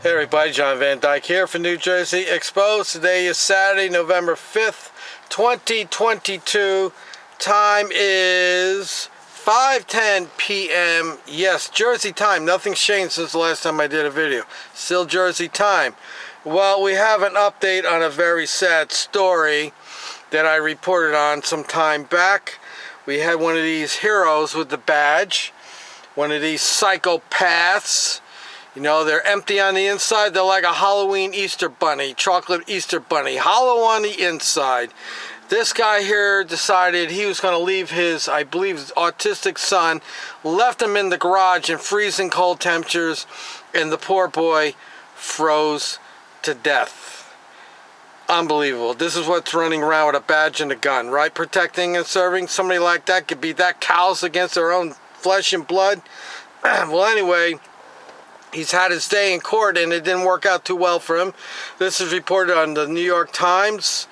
Hey everybody, John Van Dyke here for New Jersey Exposed. Today is Saturday, November 5th, 2022. Time is 5:10 p.m. Yes, Jersey time. Nothing's changed since the last time I did a video. Still Jersey time. Well, we have an update on a very sad story that I reported on some time back. We had one of these heroes with the badge, one of these psychopaths. You know, they're empty on the inside. They're like a Halloween Easter bunny, chocolate Easter bunny, hollow on the inside. This guy here decided he was going to leave his, I believe, his autistic son, left him in the garage in freezing cold temperatures, and the poor boy froze to death. Unbelievable. This is what's running around with a badge and a gun, right? Protecting and serving somebody like that could be that callous against their own flesh and blood. Well, anyway, he's had his day in court and it didn't work out too well for him. This is reported on the New York Times,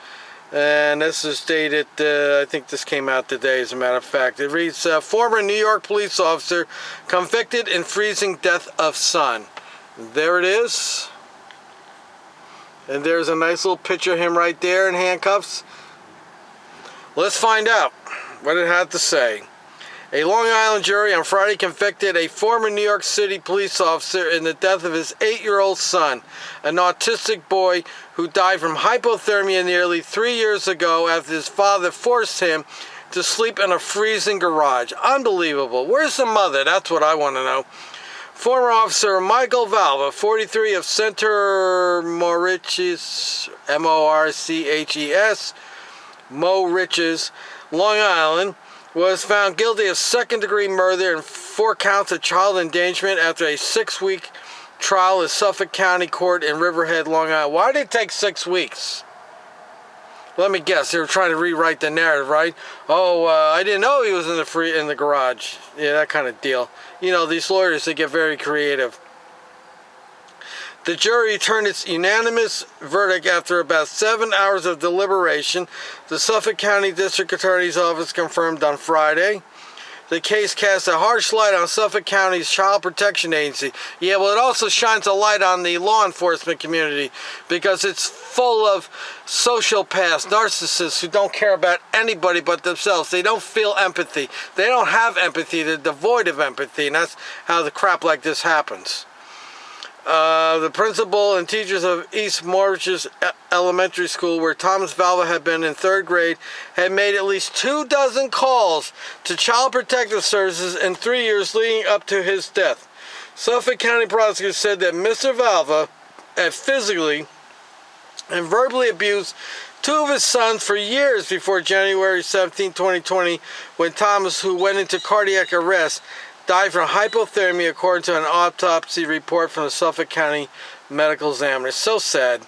and this is dated, I think this came out today as a matter of fact. It reads, former New York police officer convicted in freezing death of son. There it is. And there's a nice little picture of him right there in handcuffs. Let's find out what it had to say. A Long Island jury on Friday convicted a former New York City police officer in the death of his 8-year-old son, an autistic boy who died from hypothermia nearly 3 years ago after his father forced him to sleep in a freezing garage. Unbelievable. Where's the mother? That's what I want to know. Former Officer Michael Valva, 43, of Center Moriches, M-O-R-C-H-E-S, Moriches, Long Island, was found guilty of second-degree murder and 4 counts of child endangerment after a 6-week trial in Suffolk County Court in Riverhead, Long Island. Why did it take 6 weeks? Let me guess. They were trying to rewrite the narrative, right? Oh, I didn't know he was in the garage. Yeah, that kind of deal. You know, these lawyers, they get very creative. The jury returned its unanimous verdict after about 7 hours of deliberation. The Suffolk County District Attorney's Office confirmed on Friday. The case casts a harsh light on Suffolk County's Child Protection Agency. Yeah, well, it also shines a light on the law enforcement community because it's full of sociopaths, narcissists who don't care about anybody but themselves. They don't feel empathy. They don't have empathy. They're devoid of empathy, and that's how the crap like this happens. The principal and teachers of East Moriches Elementary School, where Thomas Valva had been in 3rd grade, had made at least 24 calls to Child Protective Services in 3 years leading up to his death. Suffolk County prosecutors said that Mr. Valva had physically and verbally abused 2 of his sons for years before January 17, 2020, when Thomas, who went into cardiac arrest, died from hypothermia, according to an autopsy report from the Suffolk County Medical Examiner. So sad.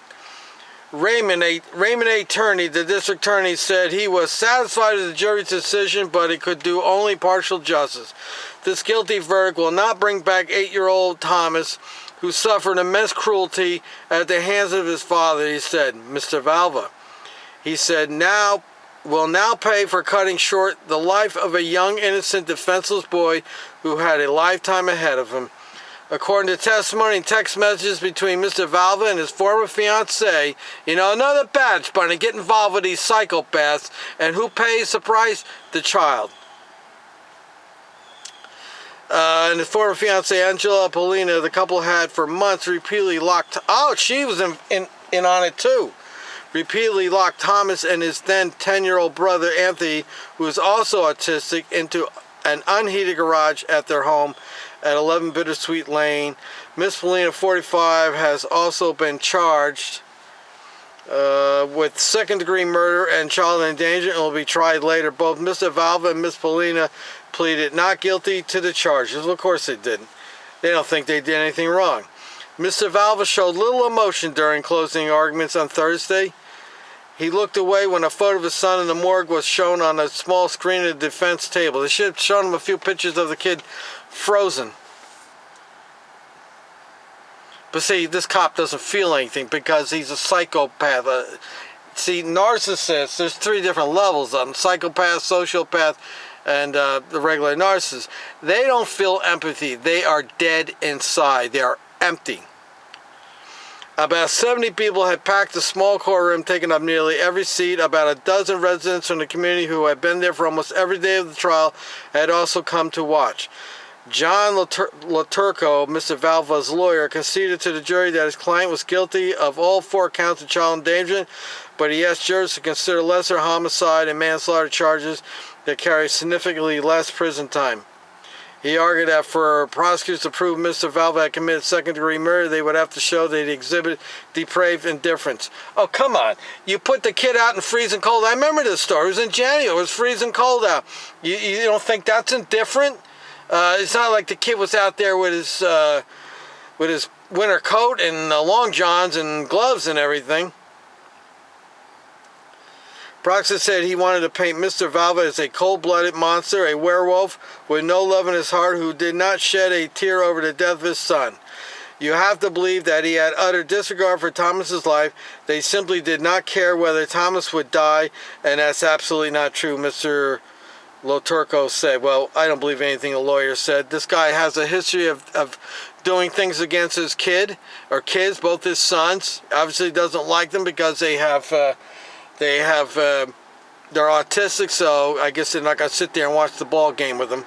Raymond A. Turney, the district attorney, said he was satisfied with the jury's decision, but it could do only partial justice. This guilty verdict will not bring back 8-year-old Thomas, who suffered immense cruelty at the hands of his father, he said. Mr. Valva, he said, will now pay for cutting short the life of a young, innocent, defenseless boy who had a lifetime ahead of him. According to testimony and text messages between Mr. Valva and his former fiancée, you know, another badge bunny, get involved with these psychopaths, and who pays the price? The child. And his former fiancée, Angela Polina, the couple had for months repeatedly locked... Oh, she was in on it too. Repeatedly locked Thomas and his then 10-year-old brother, Anthony, who is also autistic, into an unheated garage at their home at 11 Bittersweet Lane. Miss Polina, 45, has also been charged with second-degree murder and child endangerment and will be tried later. Both Mr. Valva and Miss Polina pleaded not guilty to the charges. Well, of course they didn't. They don't think they did anything wrong. Mr. Valva showed little emotion during closing arguments on Thursday. He looked away when a photo of his son in the morgue was shown on a small screen at the defense table. They should have shown him a few pictures of the kid frozen. But see, this cop doesn't feel anything because he's a psychopath. See, narcissists, there's 3 different levels of them. Psychopath, sociopath, and the regular narcissist. They don't feel empathy. They are dead inside. They are empty. About 70 people had packed the small courtroom, taking up nearly every seat. About a dozen residents from the community who had been there for almost every day of the trial had also come to watch. John Laturco, Mr. Valva's lawyer, conceded to the jury that his client was guilty of all 4 counts of child endangerment, but he asked jurors to consider lesser homicide and manslaughter charges that carry significantly less prison time. He argued that for prosecutors to prove Mr. Valva had committed second-degree murder, they would have to show that he exhibited depraved indifference. Oh, come on. You put the kid out in freezing cold. I remember this story. It was in January. It was freezing cold out. You don't think that's indifferent? It's not like the kid was out there with his winter coat and long johns and gloves and everything. Proxy said he wanted to paint Mr. Valva as a cold-blooded monster, a werewolf with no love in his heart who did not shed a tear over the death of his son. You have to believe that he had utter disregard for Thomas's life. They simply did not care whether Thomas would die, and that's absolutely not true, Mr. Laturco said. Well, I don't believe anything the lawyer said. This guy has a history of doing things against his kid, or kids, both his sons. Obviously doesn't like them because they're autistic, so I guess they're not going to sit there and watch the ball game with them.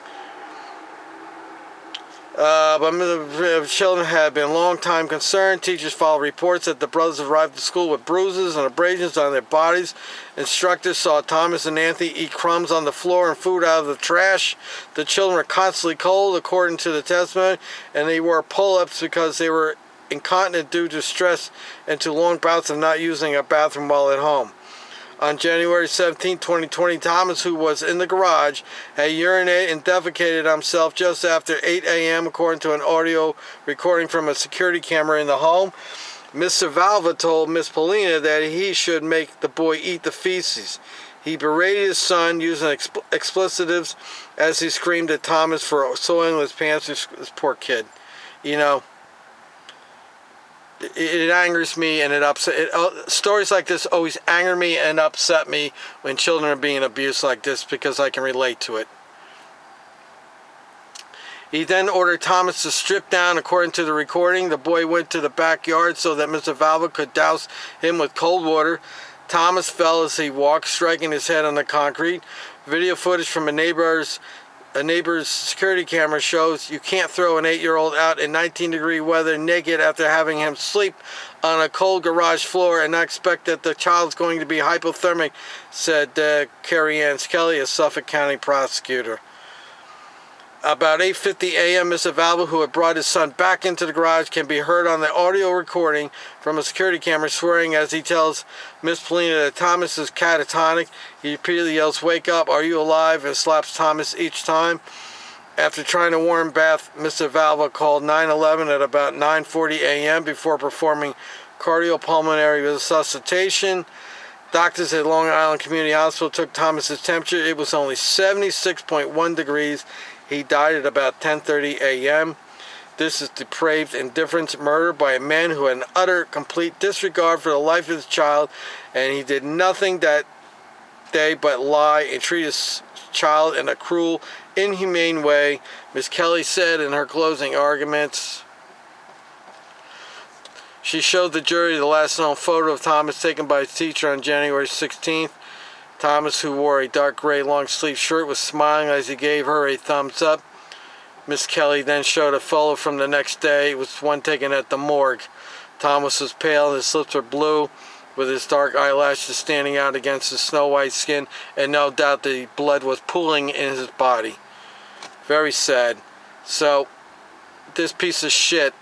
But the children had been long time concerned. Teachers filed reports that the brothers arrived at school with bruises and abrasions on their bodies. Instructors saw Thomas and Anthony eat crumbs on the floor and food out of the trash. The children were constantly cold, according to the testimony, and they wore pull-ups because they were incontinent due to stress and to long bouts of not using a bathroom while at home. On January 17, 2020, Thomas, who was in the garage, had urinated and defecated himself just after 8 a.m., according to an audio recording from a security camera in the home. Mr. Valva told Miss Paulina that he should make the boy eat the feces. He berated his son using explicitives as he screamed at Thomas for soiling his pants. This poor kid. You know, it angers me and it upset. Stories like this always anger me and upset me when children are being abused like this, because I can relate to it. He then ordered Thomas to strip down. According to the recording, the boy went to the backyard so that Mr. Valva could douse him with cold water. Thomas fell as he walked, striking his head on the concrete. Video footage from a neighbor's security camera shows you can't throw an 8-year-old out in 19-degree weather naked after having him sleep on a cold garage floor and not expect that the child's going to be hypothermic, said Carrie Ann Skelly, a Suffolk County prosecutor. About 8:50 a.m., Mr. Valva, who had brought his son back into the garage, can be heard on the audio recording from a security camera swearing as he tells Miss Paulina that Thomas is catatonic. He repeatedly yells, "Wake up, are you alive?" and slaps Thomas each time. After trying to warn Beth, Mr. Valva called 911 at about 9:40 a.m. before performing cardiopulmonary resuscitation. Doctors at Long Island Community Hospital took Thomas's temperature. It was only 76.1 degrees. He died at about 10:30 a.m. This is depraved indifference, murder by a man who had an utter, complete disregard for the life of his child, and he did nothing that day but lie and treat his child in a cruel, inhumane way, Ms. Kelly said in her closing arguments. She showed the jury the last known photo of Thomas taken by his teacher on January 16th. Thomas, who wore a dark gray long-sleeve shirt, was smiling as he gave her a thumbs up. Miss Kelly then showed a photo from the next day. It was one taken at the morgue. Thomas was pale and his lips were blue, with his dark eyelashes standing out against his snow-white skin, and no doubt the blood was pooling in his body. Very sad. So, this piece of shit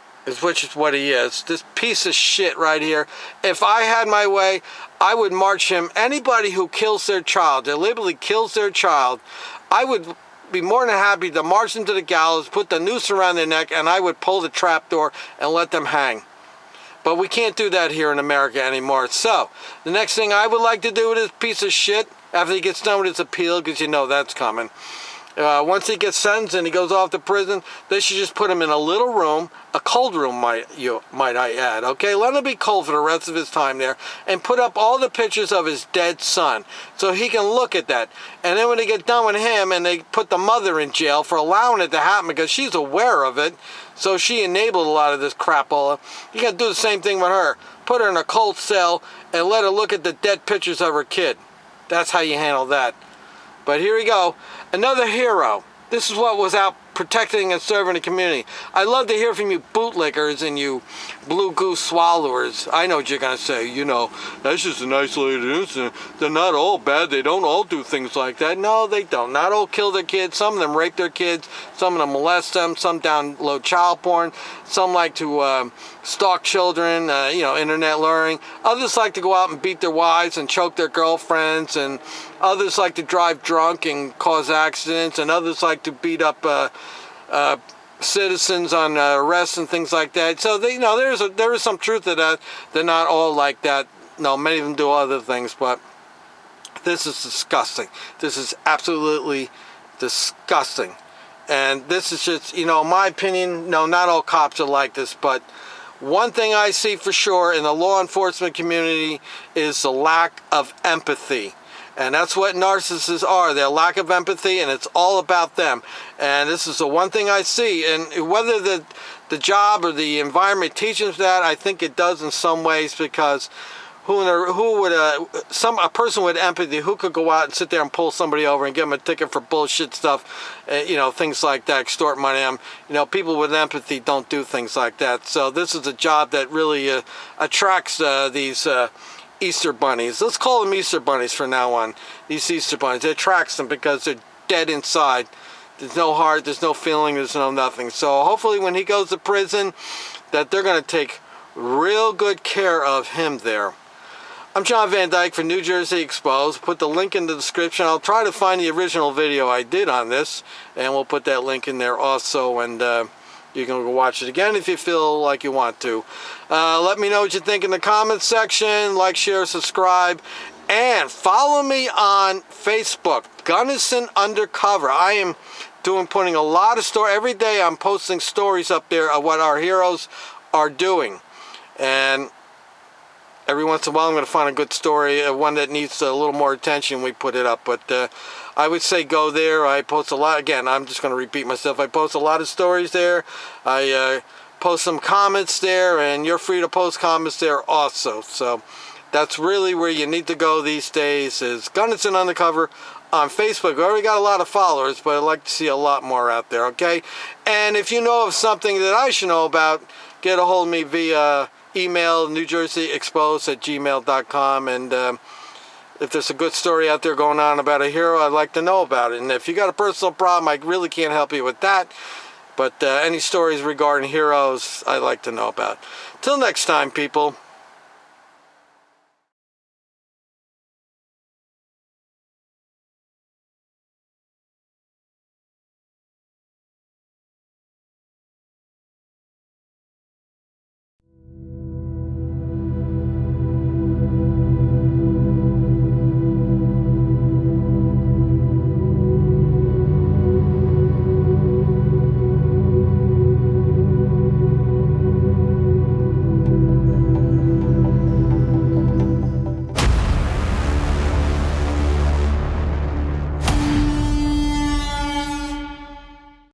which is what he is. This piece of shit right here. If I had my way, I would march him. Anybody who kills their child, deliberately kills their child, I would be more than happy to march them to the gallows, put the noose around their neck, and I would pull the trapdoor and let them hang. But we can't do that here in America anymore. So, the next thing I would like to do with this piece of shit, after he gets done with his appeal, because you know that's coming, Once he gets sentenced and he goes off to prison, they should just put him in a little room, a cold room, might I add, okay? Let him be cold for the rest of his time there, and put up all the pictures of his dead son so he can look at that. And then when they get done with him and they put the mother in jail for allowing it to happen because she's aware of it, so she enabled a lot of this crapola, you got to do the same thing with her. Put her in a cold cell and let her look at the dead pictures of her kid. That's how you handle that. But here we go. Another hero. This is what was out protecting and serving the community. I love to hear from you bootlickers and you blue goose swallowers. I know what you're going to say. You know, that's just an isolated incident. They're not all bad. They don't all do things like that. No, they don't. Not all kill their kids. Some of them rape their kids. Some of them molest them. Some download child porn. Some like to stalk children, internet luring. Others like to go out and beat their wives and choke their girlfriends. And others like to drive drunk and cause accidents. And others like to beat up citizens on arrests and things like that. So there is some truth to that. They're not all like that. No, many of them do other things, but this is disgusting. This is absolutely disgusting. And this is just, my opinion, no, not all cops are like this, but one thing I see for sure in the law enforcement community is the lack of empathy. And that's what narcissists are. Their lack of empathy, and it's all about them. And this is the one thing I see. And whether the job or the environment teaches that, I think it does in some ways, because a person with empathy, who could go out and sit there and pull somebody over and give them a ticket for bullshit stuff, things like that, extort money. People with empathy don't do things like that. So this is a job that really attracts these Easter bunnies. Let's call them Easter bunnies from now on. These Easter bunnies. It attracts them because they're dead inside. There's no heart, there's no feeling, there's no nothing. So hopefully when he goes to prison, that they're going to take real good care of him there. I'm John Van Dyke for New Jersey Exposed. Put the link in the description. I'll try to find the original video I did on this, and we'll put that link in there also, and you can go watch it again if you feel like you want to. Let me know what you think in the comments section. Like, share, subscribe, and follow me on Facebook, Gunnison Undercover. I am putting a lot of story every day. I'm posting stories up there of what our heroes are doing, and every once in a while I'm going to find a good story, one that needs a little more attention. We put it up, but I would say go there. I post a lot. Again, I'm just going to repeat myself. I post a lot of stories there. I post some comments there, and you're free to post comments there also. So that's really where you need to go these days, is Gunnison Undercover on Facebook. We already got a lot of followers, but I'd like to see a lot more out there, okay? And if you know of something that I should know about, get a hold of me via email, newjerseyexposed@gmail.com, and if there's a good story out there going on about a hero, I'd like to know about it. And if you got a personal problem, I really can't help you with that, but any stories regarding heroes, I'd like to know about. Till next time, people.